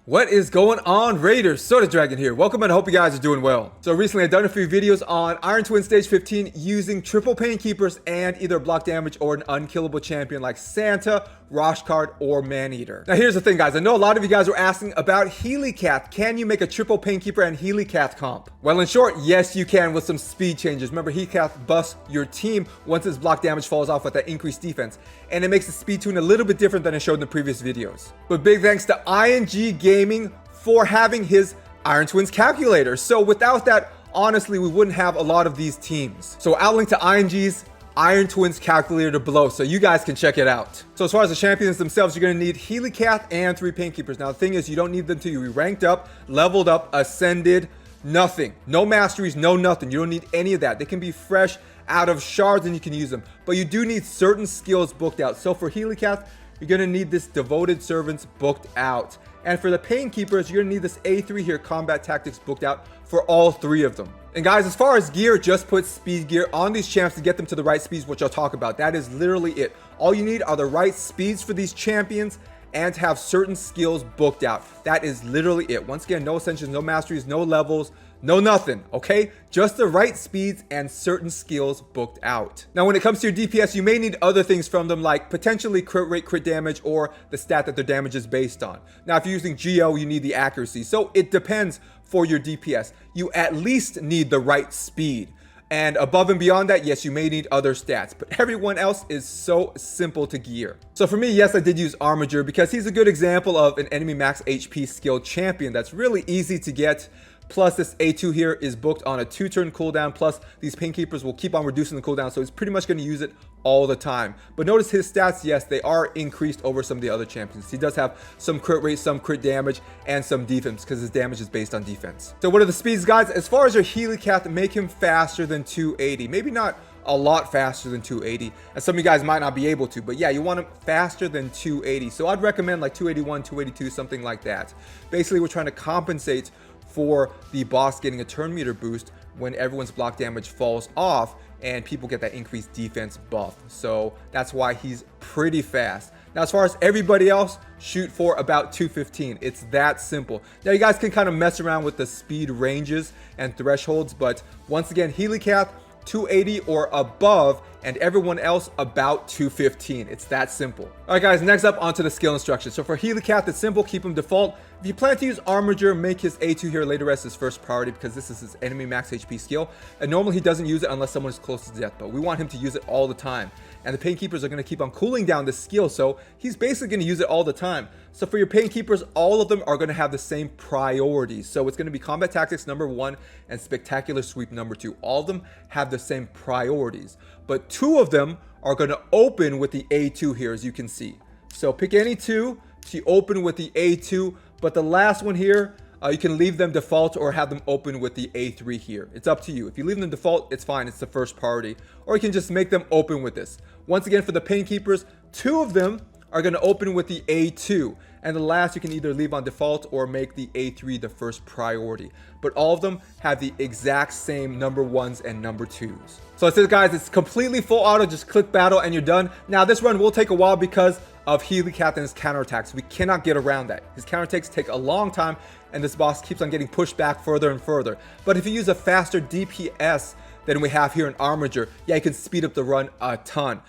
What is going on, Raiders? Soda Dragon here. Welcome and I hope you guys are doing well. So recently I've done a few videos on Iron Twin Stage 15 using triple pain keepers and either block damage or an unkillable champion like Santa, Roshcard, or Maneater. Now here's the thing, guys. I know a lot of you guys were asking about Helicath. Can you make a triple pain keeper and Helicath comp? Well, in short, yes you can with some speed changes. Remember, Helicath busts your team once his block damage falls off with that increased defense, and it makes the speed tune a little bit different than I showed in the previous videos. But big thanks to ING Gaming for having his Iron Twins calculator. So without that, honestly, we wouldn't have a lot of these teams. So I'll link to ING's Iron Twins calculator below so you guys can check it out. So as far as the champions themselves, you're going to need Helicath and 3 pain keepers. Now the thing is, you don't need them to be ranked up, leveled up, ascended, nothing. No masteries, no nothing. You don't need any of that. They can be fresh out of shards and you can use them. But you do need certain skills booked out. So for Helicath, you're going to need this Devoted Servants booked out. And for the Pain Keepers, you're going to need this A3 here, Combat Tactics, booked out for all 3 of them. And guys, as far as gear, just put speed gear on these champs to get them to the right speeds, which I'll talk about. That is literally it. All you need are the right speeds for these champions and to have certain skills booked out. That is literally it. Once again, no ascensions, no masteries, no levels, no nothing, okay? Just the right speeds and certain skills booked out. Now, when it comes to your DPS, you may need other things from them, like potentially crit rate, crit damage, or the stat that their damage is based on. Now, if you're using Geo, you need the accuracy. So it depends for your DPS. You at least need the right speed. And above and beyond that, yes, you may need other stats, but everyone else is so simple to gear. So for me, yes, I did use Armiger because he's a good example of an enemy max HP skilled champion that's really easy to get. Plus this A2 here is booked on a 2-turn cooldown. Plus these pain keepers will keep on reducing the cooldown. So he's pretty much going to use it all the time. But notice his stats, yes, they are increased over some of the other champions. He does have some crit rate, some crit damage, and some defense because his damage is based on defense. So what are the speeds, guys? As far as your Helicath, make him faster than 280. Maybe not a lot faster than 280, and some of you guys might not be able to, but yeah, you want him faster than 280. So I'd recommend like 281, 282, something like that. Basically, we're trying to compensate for the boss getting a turn meter boost when everyone's block damage falls off and people get that increased defense buff. So that's why he's pretty fast. Now, as far as everybody else, shoot for about 215. It's that simple. Now, you guys can kind of mess around with the speed ranges and thresholds, but once again, Helicath, 280 or above, and everyone else about 215. It's that simple. All right, guys, next up onto the skill instructions. So for Helicath, it's simple, keep him default. If you plan to use Armiger, make his A2 here later as his first priority because this is his enemy max HP skill. And normally he doesn't use it unless someone is close to death, but we want him to use it all the time. And the Pain Keepers are going to keep on cooling down this skill, so he's basically going to use it all the time. So for your Pain Keepers, all of them are going to have the same priorities. So it's going to be Combat Tactics #1 and Spectacular Sweep #2. All of them have the same priorities, but 2 of them are going to open with the A2 here, as you can see. So pick any 2 to open with the A2, but the last one here, you can leave them default or have them open with the A3 here. It's up to you. If you leave them default, it's fine. It's the first priority. Or you can just make them open with this. Once again, for the Pain Keepers, 2 of them are going to open with the A2. And the last you can either leave on default or make the A3 the first priority. But all of them have the exact same #1s and #2s. So that's it, guys. It's completely full auto. Just click battle and you're done. Now this run will take a while because of Helicath and his counterattacks. We cannot get around that. His counterattacks take a long time and this boss keeps on getting pushed back further and further. But if you use a faster DPS than we have here in Armiger, yeah, you can speed up the run a ton.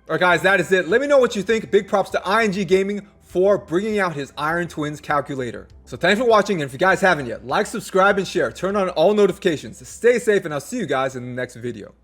Alright guys, that is it. Let me know what you think. Big props to ING Gaming for bringing out his Iron Twins calculator. So thanks for watching, and if you guys haven't yet, like, subscribe, and share. Turn on all notifications. Stay safe, and I'll see you guys in the next video.